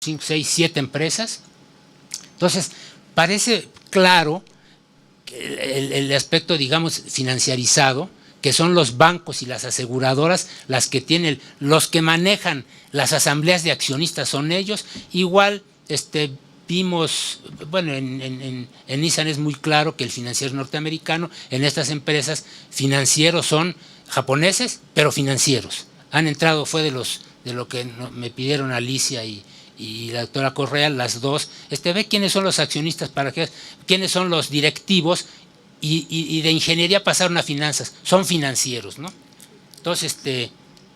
5, 6, 7 empresas. Entonces, parece claro que el aspecto, digamos, financiarizado, que son los bancos y las aseguradoras las que tienen, los que manejan las asambleas de accionistas son ellos. Igual vimos, bueno, en Nissan es muy claro que el financiero es norteamericano. En estas empresas financieros son japoneses, pero financieros. Han entrado, fue de lo que me pidieron Alicia y la doctora Correa, las dos, ve quiénes son los accionistas, quiénes son los directivos, y de ingeniería pasaron a finanzas, son financieros, ¿no? Entonces,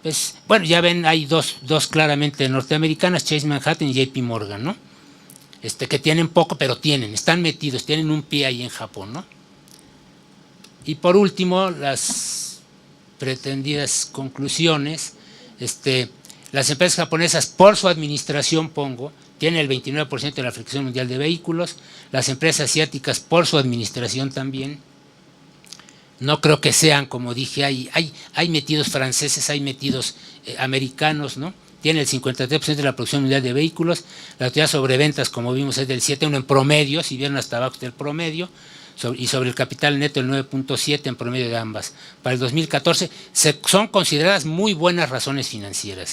pues, bueno, ya ven, hay dos claramente norteamericanas, Chase Manhattan y JP Morgan, ¿no? Que tienen poco, pero están metidos, tienen un pie ahí en Japón, ¿no? Y por último, las pretendidas conclusiones, las empresas japonesas, por su administración, tienen el 29% de la fricción mundial de vehículos. Las empresas asiáticas, por su administración también. No creo que sean, como dije, hay metidos franceses, hay metidos americanos, ¿no? Tiene el 53% de la producción mundial de vehículos. La actividad sobre ventas, como vimos, es del 7,1 en promedio, si vieron hasta abajo del promedio, y sobre el capital neto el 9,7 en promedio de ambas. Para el 2014 son consideradas muy buenas razones financieras,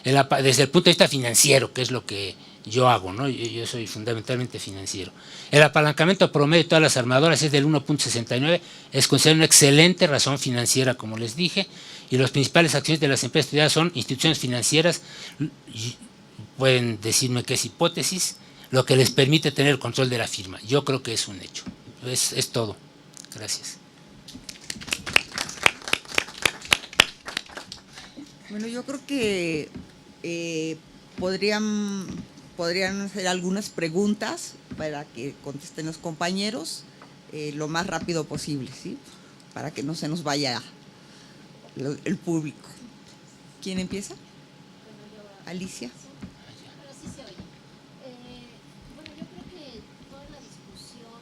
desde el punto de vista financiero, que es lo que yo hago, ¿no? Yo soy fundamentalmente financiero. El apalancamiento promedio de todas las armadoras es del 1,69, es considerada una excelente razón financiera, como les dije, y los principales accionistas de las empresas estudiadas son instituciones financieras. Pueden decirme que es hipótesis, lo que les permite tener el control de la firma. Yo creo que es un hecho. Es todo. Gracias. Bueno, yo creo que podrían hacer algunas preguntas para que contesten los compañeros lo más rápido posible, ¿sí? Para que no se nos vaya el público. ¿Quién empieza? Alicia. Pero sí se oye. Bueno, yo creo que toda la discusión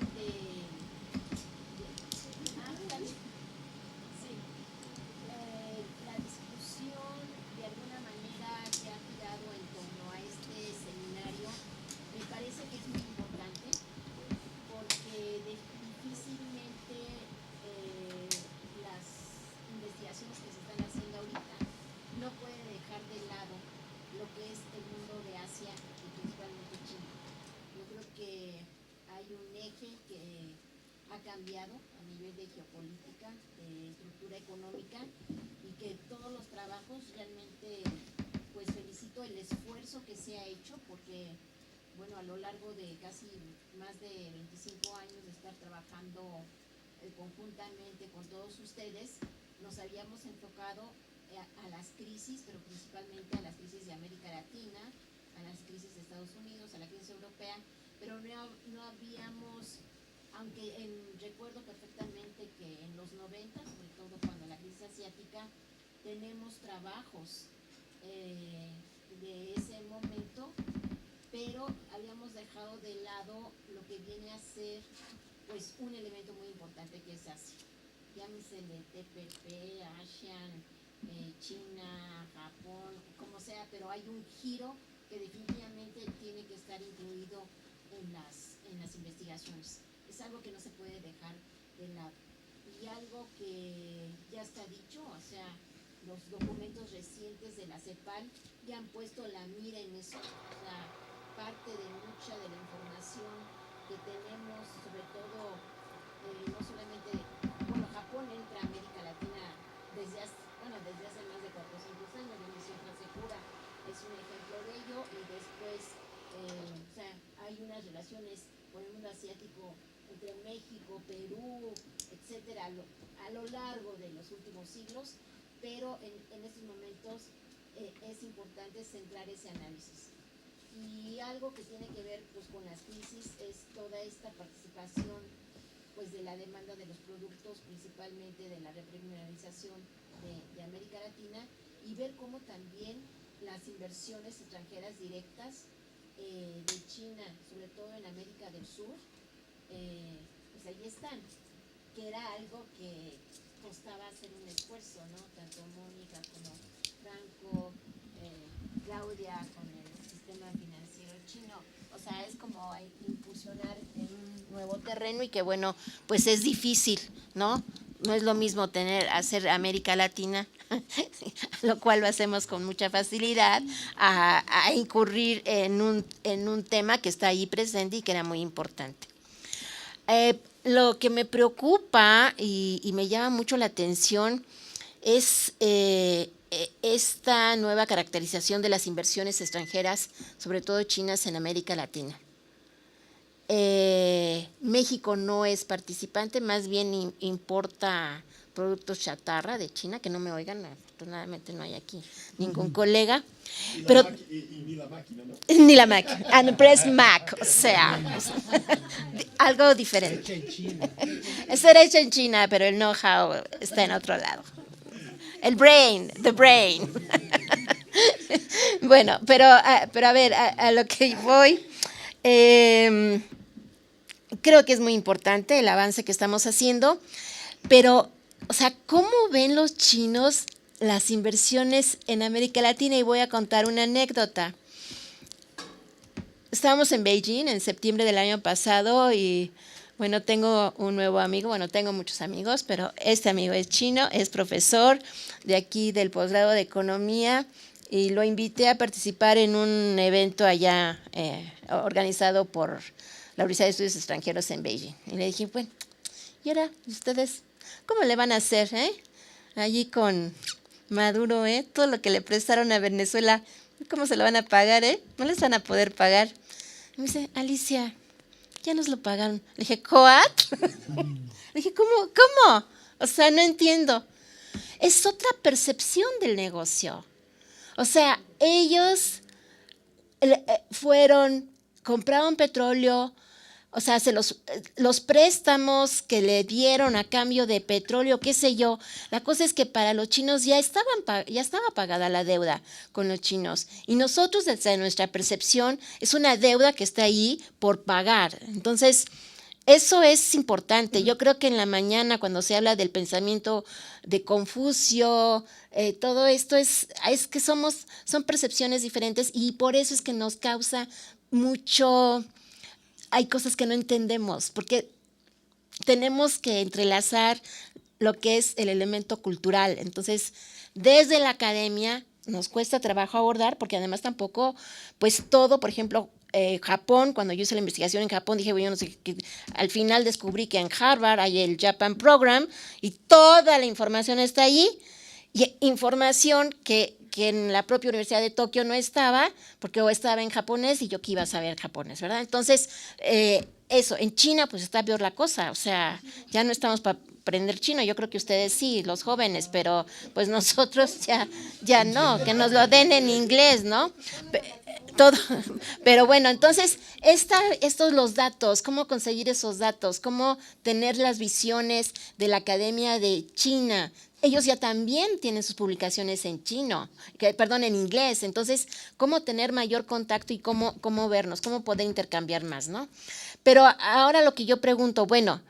la discusión de alguna manera que ha girado en torno a este seminario me parece que es muy importante porque difícilmente las investigaciones que se están haciendo ahorita no pueden dejar de lado lo que es el mundo de Asia y principalmente China. Yo creo que hay un eje que ha cambiado a nivel de geopolítica, de estructura económica, y que todos los trabajos realmente, pues felicito el esfuerzo que se ha hecho, porque bueno, a lo largo de casi más de 25 años de estar trabajando conjuntamente con todos ustedes, nos habíamos enfocado a las crisis, pero principalmente a las crisis de América Latina, a las crisis de Estados Unidos, a la crisis europea, pero no habíamos, aunque recuerdo perfectamente que en los 90, sobre todo cuando la crisis asiática, tenemos trabajos de ese momento, pero habíamos dejado de lado lo que viene a ser pues un elemento muy importante, que es Asia. Llámese de TPP, ASEAN, China, Japón, como sea, pero hay un giro que definitivamente tiene que estar incluido en las investigaciones. Es algo que no se puede dejar de lado. Y algo que ya está dicho, o sea, los documentos recientes de la CEPAL ya han puesto la mira en eso. O sea, parte de mucha de la información que tenemos, sobre todo, no solamente, bueno, Japón entra a América Latina desde hace más de 400 años. La misión Transegura es un ejemplo de ello, y después, o sea, hay unas relaciones con el mundo asiático entre México, Perú, etcétera, a lo largo de los últimos siglos, pero en estos momentos es importante centrar ese análisis. Y algo que tiene que ver pues con las crisis es toda esta participación pues de la demanda de los productos, principalmente de la reprimierización de América Latina, y ver cómo también las inversiones extranjeras directas de China, sobre todo en América del Sur, pues ahí están, que era algo que costaba hacer un esfuerzo, ¿no? Tanto Mónica como Franco, Claudia con el sistema financiero como incursionar en un nuevo terreno y que bueno, pues es difícil, ¿no? No es lo mismo hacer América Latina, lo cual lo hacemos con mucha facilidad, a incurrir en un tema que está ahí presente y que era muy importante. Lo que me preocupa y me llama mucho la atención es esta nueva caracterización de las inversiones extranjeras, sobre todo chinas, en América Latina. México no es participante, más bien importa productos chatarra de China, que no me oigan, afortunadamente no hay aquí ningún colega. Pero ni la máquina, ¿no? Ni la máquina, pero es Mac, o sea, algo diferente. Está hecho en China, pero el know-how está en otro lado. El brain, the brain. Bueno, pero a ver, a lo que voy, creo que es muy importante el avance que estamos haciendo, pero, o sea, ¿cómo ven los chinos las inversiones en América Latina? Y voy a contar una anécdota. Estábamos en Beijing en septiembre del año pasado y, bueno, tengo un nuevo amigo, bueno, tengo muchos amigos, pero este amigo es chino, es profesor de aquí del posgrado de Economía y lo invité a participar en un evento allá organizado por la Universidad de Estudios Extranjeros en Beijing. Y le dije, bueno, ¿y ahora ustedes cómo le van a hacer, allí con Maduro, todo lo que le prestaron a Venezuela, ¿cómo se lo van a pagar, No les van a poder pagar. Y me dice, Alicia, ya nos lo pagaron. Le dije, ¿what? Le dije, ¿cómo? O sea, no entiendo. Es otra percepción del negocio. O sea, ellos compraron petróleo, o sea, los préstamos que le dieron a cambio de petróleo, qué sé yo. La cosa es que para los chinos ya estaba pagada la deuda con los chinos. Y nosotros, desde nuestra percepción, es una deuda que está ahí por pagar. Entonces, eso es importante. Yo creo que en la mañana, cuando se habla del pensamiento de Confucio, todo esto es que son percepciones diferentes y por eso es que nos causa mucho. Hay cosas que no entendemos, porque tenemos que entrelazar lo que es el elemento cultural. Entonces, desde la academia nos cuesta trabajo abordar, porque además tampoco, pues todo, por ejemplo, Japón, cuando yo hice la investigación en Japón, dije, bueno, no sé, al final descubrí que en Harvard hay el Japan Program y toda la información está ahí, y información que en la propia Universidad de Tokio no estaba, porque o estaba en japonés y yo que iba a saber japonés, ¿verdad? Entonces, eso, en China pues está peor la cosa, o sea, ya no estamos para aprender chino, yo creo que ustedes sí, los jóvenes, pero pues nosotros ya no, que nos lo den en inglés, ¿no? Todo, pero bueno, entonces, estos los datos, cómo conseguir esos datos, cómo tener las visiones de la Academia de China. Ellos ya también tienen sus publicaciones en en inglés. Entonces, cómo tener mayor contacto y cómo vernos, cómo poder intercambiar más, ¿no? Pero ahora lo que yo pregunto, bueno,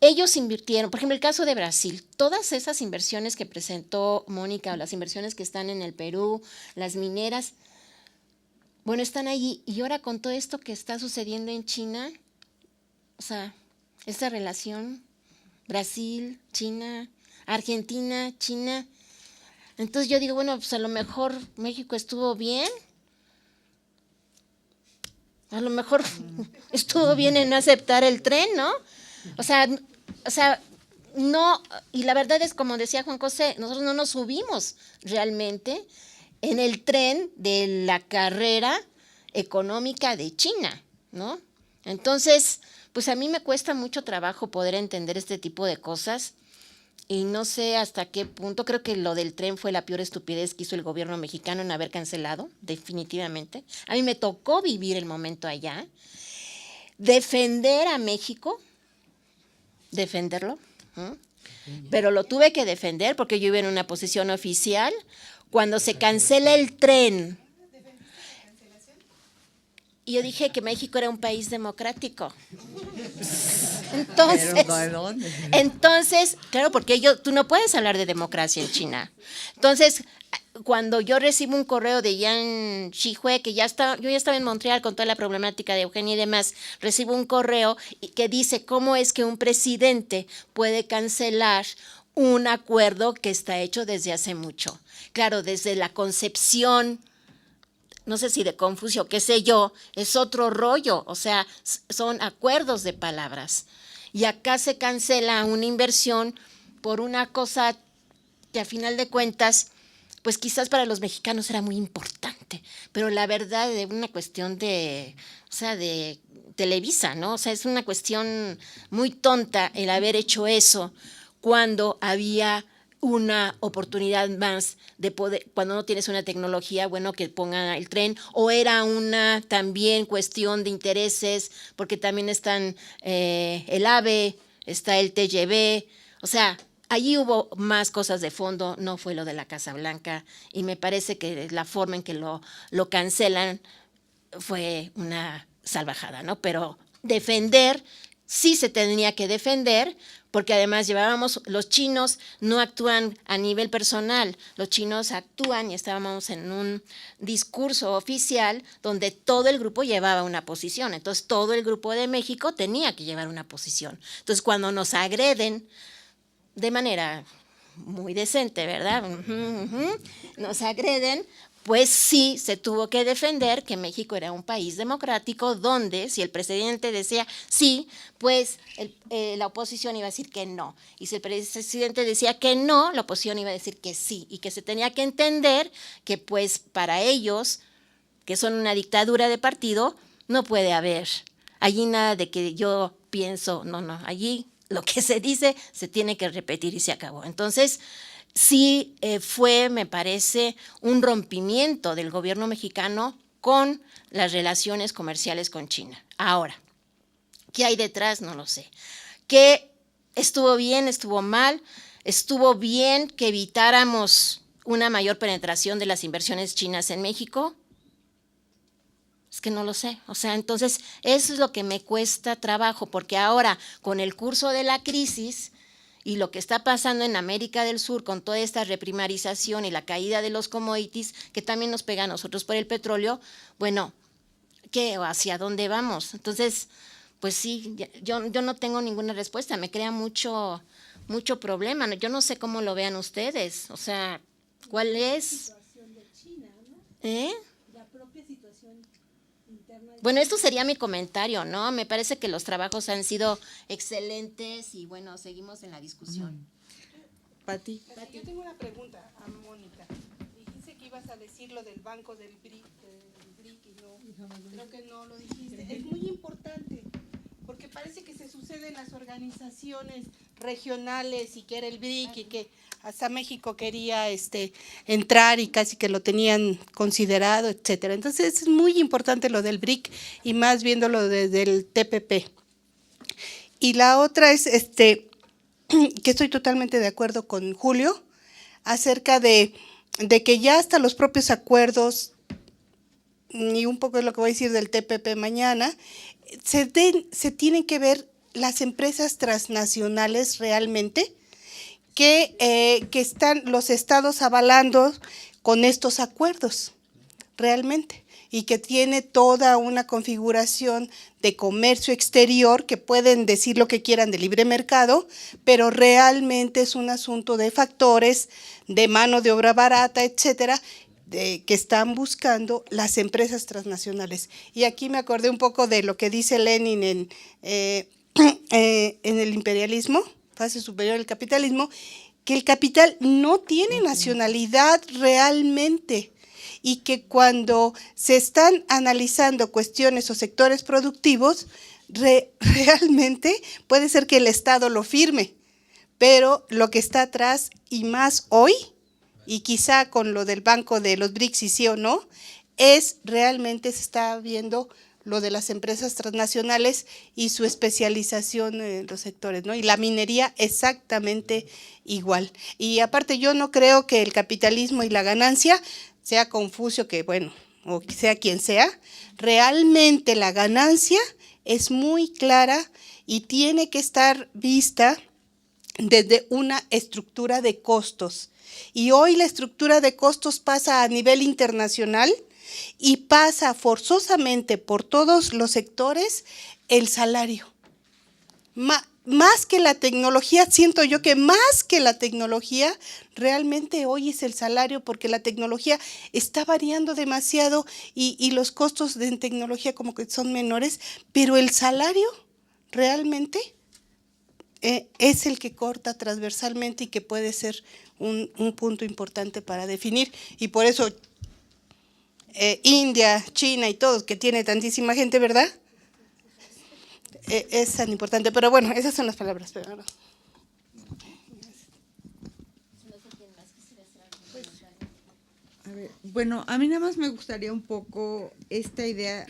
ellos invirtieron, por ejemplo, el caso de Brasil, todas esas inversiones que presentó Mónica, o las inversiones que están en el Perú, las mineras, bueno, están allí. Y ahora con todo esto que está sucediendo en China, o sea, esta relación Brasil, China, Argentina, China. Entonces yo digo, bueno, pues a lo mejor México estuvo bien. A lo mejor estuvo bien en no aceptar el tren, ¿no? O sea, no, y la verdad es, como decía Juan José, nosotros no nos subimos realmente en el tren de la carrera económica de China, ¿no? Entonces, pues a mí me cuesta mucho trabajo poder entender este tipo de cosas y no sé hasta qué punto. Creo que lo del tren fue la peor estupidez que hizo el gobierno mexicano en haber cancelado, definitivamente. A mí me tocó vivir el momento allá, defender a México, defenderlo, ¿no? Pero lo tuve que defender porque yo iba en una posición oficial. Cuando se cancela el tren, y yo dije que México era un país democrático. Entonces, claro, porque tú no puedes hablar de democracia en China. Entonces, cuando yo recibo un correo de Yang Shihue, que yo ya estaba en Montreal con toda la problemática de Eugenia y demás, recibo un correo que dice cómo es que un presidente puede cancelar un acuerdo que está hecho desde hace mucho. Claro, desde la concepción, no sé si de Confucio, qué sé yo, es otro rollo, o sea, son acuerdos de palabras. Y acá se cancela una inversión por una cosa que a final de cuentas, pues quizás para los mexicanos era muy importante, pero la verdad es una cuestión de, o sea, de Televisa, ¿no? O sea, es una cuestión muy tonta el haber hecho eso cuando había una oportunidad más de poder, cuando no tienes una tecnología, bueno, que pongan el tren, o era una también cuestión de intereses, porque también están el AVE, está el TGV, o sea, allí hubo más cosas de fondo, no fue lo de la Casa Blanca, y me parece que la forma en que lo cancelan fue una salvajada, ¿no? Pero defender, sí se tenía que defender, porque además los chinos no actúan a nivel personal, los chinos actúan, y estábamos en un discurso oficial donde todo el grupo llevaba una posición, entonces todo el grupo de México tenía que llevar una posición. Entonces cuando nos agreden de manera muy decente, ¿verdad? Nos agreden, pues sí se tuvo que defender que México era un país democrático donde si el presidente decía sí, pues la oposición iba a decir que no. Y si el presidente decía que no, la oposición iba a decir que sí. Y que se tenía que entender que pues para ellos, que son una dictadura de partido, no puede haber allí nada de que yo pienso, no, allí lo que se dice se tiene que repetir y se acabó. Entonces, sí fue, me parece, un rompimiento del gobierno mexicano con las relaciones comerciales con China. Ahora, ¿qué hay detrás? No lo sé. ¿Qué estuvo bien, estuvo mal? ¿Estuvo bien que evitáramos una mayor penetración de las inversiones chinas en México? Es que no lo sé, o sea, entonces eso es lo que me cuesta trabajo, porque ahora con el curso de la crisis y lo que está pasando en América del Sur con toda esta reprimarización y la caída de los commodities, que también nos pega a nosotros por el petróleo, bueno, ¿qué? ¿Hacia dónde vamos? Entonces, pues sí, yo no tengo ninguna respuesta, me crea mucho problema, yo no sé cómo lo vean ustedes, o sea, ¿cuál es? ¿Eh? Bueno, esto sería mi comentario, ¿no? Me parece que los trabajos han sido excelentes y bueno, seguimos en la discusión. Pati. Yo tengo una pregunta a Mónica. Dijiste que ibas a decir lo del banco del BRIC y no, creo que no lo dijiste. Es muy importante porque parece que se sucede en las organizaciones regionales y que era el BRIC y que hasta México quería entrar y casi que lo tenían considerado, etcétera. Entonces es muy importante lo del BRIC y más viéndolo desde el TPP. Y la otra es que estoy totalmente de acuerdo con Julio acerca de que ya hasta los propios acuerdos, y un poco es lo que voy a decir del TPP mañana, se tienen que ver las empresas transnacionales realmente que están los estados avalando con estos acuerdos realmente y que tiene toda una configuración de comercio exterior que pueden decir lo que quieran de libre mercado, pero realmente es un asunto de factores, de mano de obra barata, etcétera, que están buscando las empresas transnacionales. Y aquí me acordé un poco de lo que dice Lenin en el imperialismo, fase superior del capitalismo, que el capital no tiene nacionalidad realmente y que cuando se están analizando cuestiones o sectores productivos, realmente puede ser que el Estado lo firme, pero lo que está atrás y más hoy, y quizá con lo del banco de los BRICS, sí o no, es realmente se está viendo lo de las empresas transnacionales y su especialización en los sectores, ¿no? Y la minería exactamente igual. Y aparte yo no creo que el capitalismo y la ganancia sea Confucio, que bueno, o sea quien sea, realmente la ganancia es muy clara y tiene que estar vista desde una estructura de costos Y hoy la estructura de costos pasa a nivel internacional y pasa forzosamente por todos los sectores el salario. Más que la tecnología, siento yo que más que la tecnología, realmente hoy es el salario, porque la tecnología está variando demasiado y los costos de tecnología como que son menores, pero el salario realmente es el que corta transversalmente y que puede ser un punto importante para definir. Y por eso India, China y todos, que tiene tantísima gente, ¿verdad? Es tan importante, pero bueno, esas son las palabras. Pero no. A ver, bueno, a mí nada más me gustaría un poco esta idea,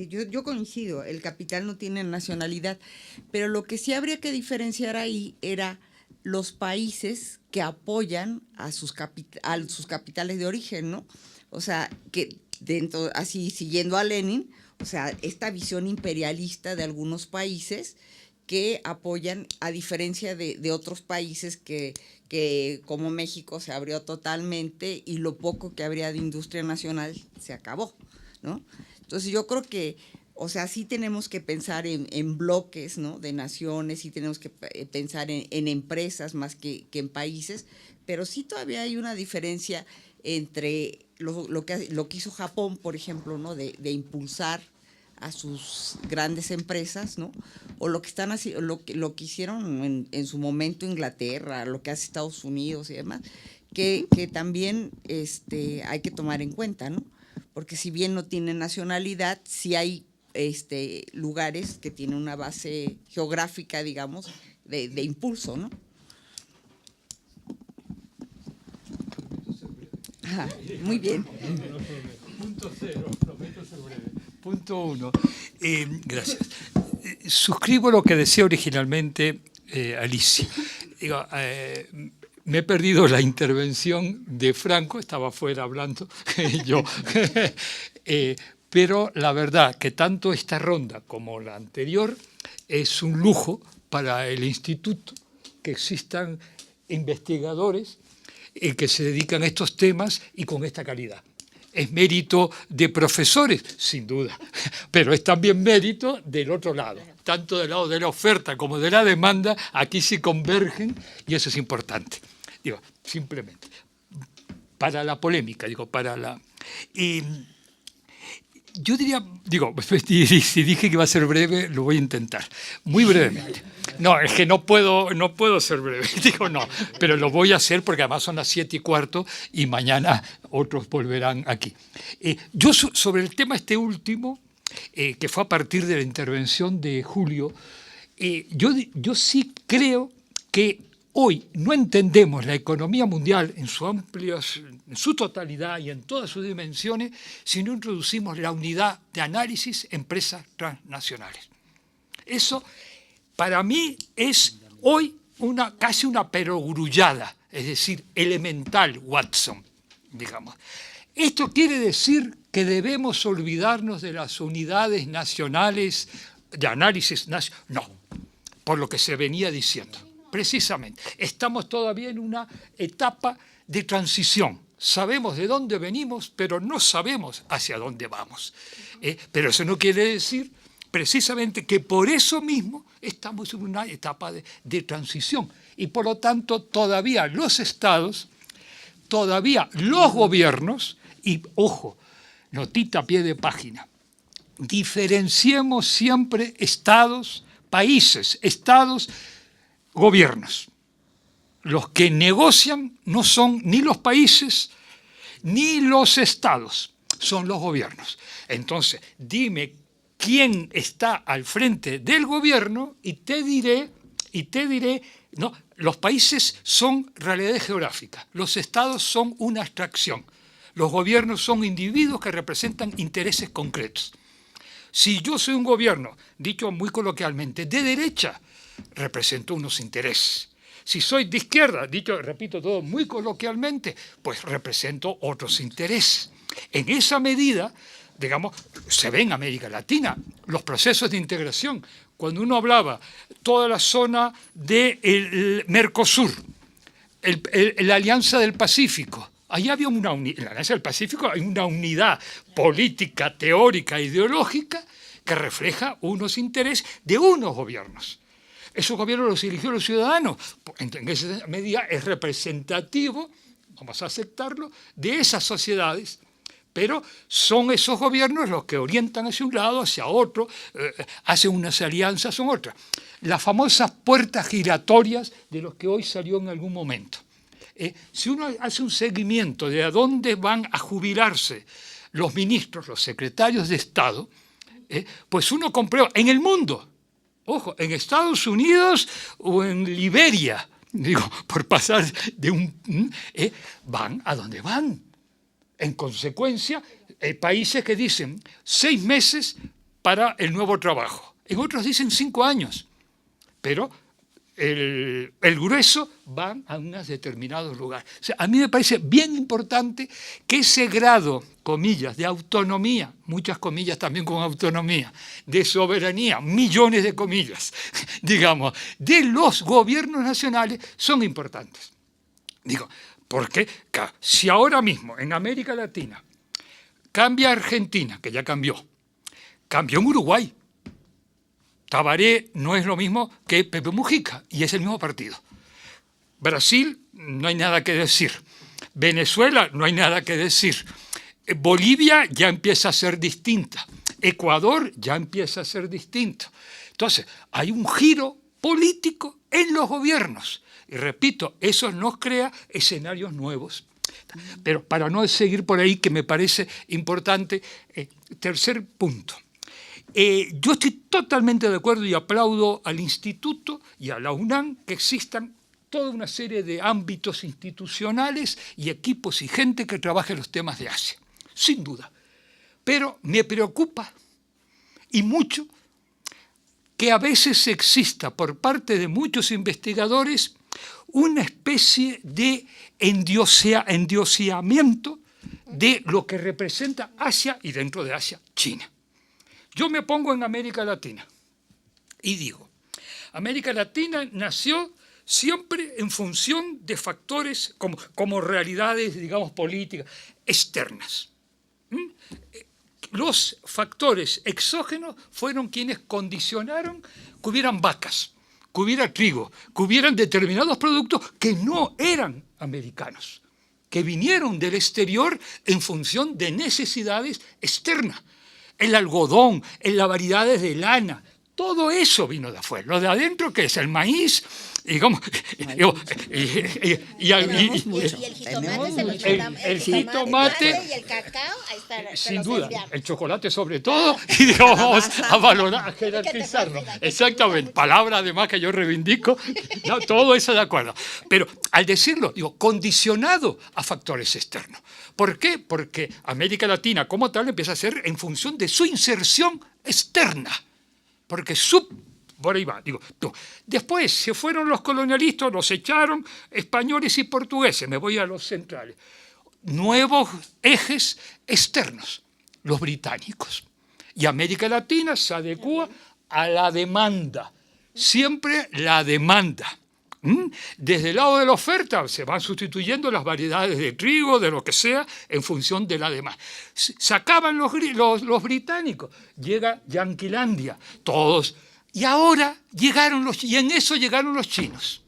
yo coincido, el capital no tiene nacionalidad, pero lo que sí habría que diferenciar ahí era los países que apoyan a sus capitales de origen, ¿no? O sea, que dentro, así siguiendo a Lenin, o sea, esta visión imperialista de algunos países que apoyan, a diferencia de otros países que como México se abrió totalmente y lo poco que habría de industria nacional se acabó, ¿no? Entonces yo creo que, o sea, sí tenemos que pensar en bloques, ¿no?, de naciones, sí tenemos que pensar en empresas más que en países, pero sí todavía hay una diferencia entre lo que hizo Japón, por ejemplo, ¿no?, de impulsar a sus grandes empresas, ¿no?, o lo que están haciendo, lo que hicieron en su momento Inglaterra, lo que hace Estados Unidos y demás, que también hay que tomar en cuenta, ¿no? Porque si bien no tiene nacionalidad, sí hay lugares que tienen una base geográfica, digamos, de impulso, ¿no? Ajá, muy bien. Punto 0, prometo ser breve. Punto 1. Gracias. Suscribo lo que decía originalmente Alicia. Digo, me he perdido la intervención de Franco, estaba afuera hablando yo. Pero la verdad que tanto esta ronda como la anterior es un lujo para el instituto que existan investigadores que se dedican a estos temas y con esta calidad. ¿Es mérito de profesores? Sin duda, pero es también mérito del otro lado, tanto del lado de la oferta como de la demanda, aquí se convergen y eso es importante. Digo, simplemente, para la polémica, digo, para la... yo diría, digo, si dije que iba a ser breve, lo voy a intentar, muy brevemente. No, es que no puedo ser breve, digo no, pero lo voy a hacer porque además son las 7:15 y mañana otros volverán aquí. Yo sobre el tema último, que fue a partir de la intervención de Julio, yo sí creo que hoy no entendemos la economía mundial en su totalidad y en todas sus dimensiones si no introducimos la unidad de análisis empresas transnacionales. Eso para mí es hoy casi una perogrullada, es decir, elemental, Watson, digamos. Esto quiere decir que debemos olvidarnos de las unidades nacionales de análisis nacional. No, por lo que se venía diciendo. Precisamente, estamos todavía en una etapa de transición. Sabemos de dónde venimos, pero no sabemos hacia dónde vamos. Pero eso no quiere decir precisamente que por eso mismo estamos en una etapa de transición. Y por lo tanto, todavía los estados, todavía los gobiernos, y ojo, notita a pie de página, diferenciemos siempre estados, países, estados, gobiernos. Los que negocian no son ni los países ni los estados, son los gobiernos. Entonces, dime quién está al frente del gobierno y te diré, no, los países son realidades geográficas, los estados son una abstracción, los gobiernos son individuos que representan intereses concretos. Si yo soy un gobierno, dicho muy coloquialmente, de derecha, represento unos intereses. Si soy de izquierda, dicho, repito todo muy coloquialmente, pues represento otros intereses. En esa medida, digamos, se ve en América Latina los procesos de integración. Cuando uno hablaba toda la zona del Mercosur, la Alianza del Pacífico. Ahí había en la Alianza del Pacífico hay una unidad política, teórica, ideológica que refleja unos intereses de unos gobiernos. Esos gobiernos los eligió los ciudadanos. En esa medida es representativo, vamos a aceptarlo, de esas sociedades, pero son esos gobiernos los que orientan hacia un lado, hacia otro, hacen unas alianzas, son otras. Las famosas puertas giratorias de los que hoy salió en algún momento. Si uno hace un seguimiento de a dónde van a jubilarse los ministros, los secretarios de Estado, pues uno comprueba en el mundo, ojo, en Estados Unidos o en Liberia, digo, por pasar de van a donde van. En consecuencia, hay países que dicen 6 meses para el nuevo trabajo. En otros dicen 5 años. Pero el grueso van a unos determinados lugares. O sea, a mí me parece bien importante que ese grado, comillas, de autonomía, muchas comillas también con autonomía, de soberanía, millones de comillas, digamos, de los gobiernos nacionales son importantes. Digo, porque si ahora mismo en América Latina cambia Argentina, que ya cambió en Uruguay, Tabaré no es lo mismo que Pepe Mujica, y es el mismo partido. Brasil, no hay nada que decir. Venezuela, no hay nada que decir. Bolivia ya empieza a ser distinta. Ecuador ya empieza a ser distinto. Entonces, hay un giro político en los gobiernos. Y repito, eso nos crea escenarios nuevos. Pero para no seguir por ahí, que me parece importante, tercer punto. Yo estoy totalmente de acuerdo y aplaudo al Instituto y a la UNAM que existan toda una serie de ámbitos institucionales y equipos y gente que trabaje los temas de Asia, sin duda. Pero me preocupa, y mucho, que a veces exista por parte de muchos investigadores una especie de endioseamiento de lo que representa Asia y dentro de Asia, China. Yo me pongo en América Latina y digo, América Latina nació siempre en función de factores como realidades, digamos, políticas, externas. Los factores exógenos fueron quienes condicionaron que hubieran vacas, que hubiera trigo, que hubieran determinados productos que no eran americanos, que vinieron del exterior en función de necesidades externas. El algodón, las variedades de lana, todo eso vino de afuera. Lo de adentro, ¿qué es? El maíz, digamos, y el jitomate y el cacao, ahí está, sin duda, el chocolate sobre todo, y digamos, vamos a valorar, a jerarquizarlo. Exactamente, palabra además que yo reivindico, no, todo eso de acuerdo. Pero al decirlo, digo, condicionado a factores externos. ¿Por qué? Porque América Latina como tal empieza a ser en función de su inserción externa. Porque por ahí va, digo, no. Después se fueron los colonialistas, los echaron españoles y portugueses, me voy a los centrales. Nuevos ejes externos, los británicos. Y América Latina se adecua a la demanda, siempre la demanda. Desde el lado de la oferta se van sustituyendo las variedades de trigo, de lo que sea, en función de la demanda. Se acaban los británicos, llega Yanquilandia, todos. Y ahora y en eso llegaron los chinos.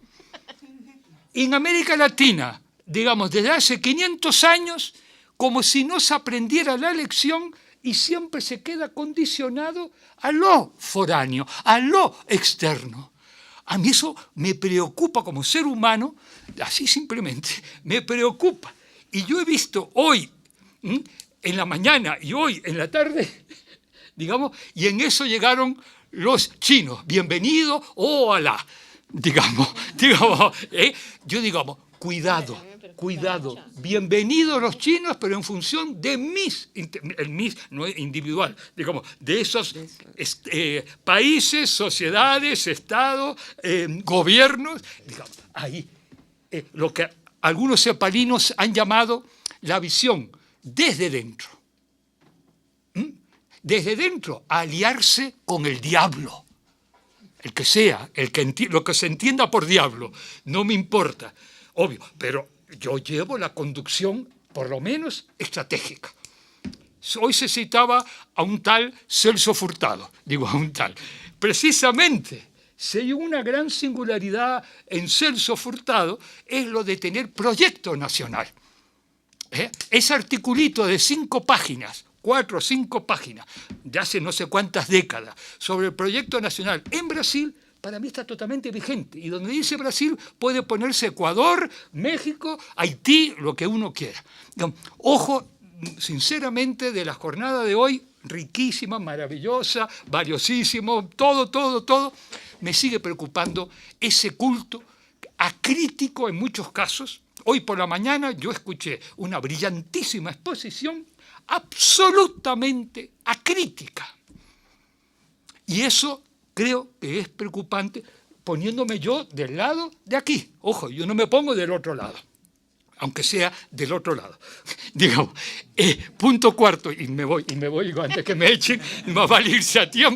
En América Latina, digamos, desde hace 500 años, como si no se aprendiera la lección y siempre se queda condicionado a lo foráneo, a lo externo. A mí eso me preocupa como ser humano, así simplemente, me preocupa. Y yo he visto hoy, en la mañana y hoy en la tarde, digamos, y en eso llegaron los chinos. Bienvenido, Alá, digamos. Yo digamos, cuidado, bienvenidos los chinos, pero en función de el mis no es individual, digamos, de esos países, sociedades, estados, gobiernos, digamos, ahí, lo que algunos cepalinos han llamado la visión desde dentro. Desde dentro, aliarse con el diablo, el que sea, lo que se entienda por diablo, no me importa. obvio, pero yo llevo la conducción, por lo menos, estratégica. Hoy se citaba a un tal Celso Furtado, digo a un tal. Precisamente, si hay una gran singularidad en Celso Furtado, es lo de tener proyecto nacional. Ese articulito de 5 páginas, 4 o 5 páginas, de hace no sé cuántas décadas, sobre el proyecto nacional en Brasil, para mí está totalmente vigente. Y donde dice Brasil puede ponerse Ecuador, México, Haití, lo que uno quiera. Ojo, sinceramente, de la jornada de hoy, riquísima, maravillosa, valiosísimo, todo, me sigue preocupando ese culto acrítico en muchos casos. Hoy por la mañana yo escuché una brillantísima exposición absolutamente acrítica. Y eso creo que es preocupante, poniéndome yo del lado de aquí. Ojo, yo no me pongo del otro lado, aunque sea del otro lado. Digamos, punto cuarto, y me voy antes que me echen, más vale irse a tiempo.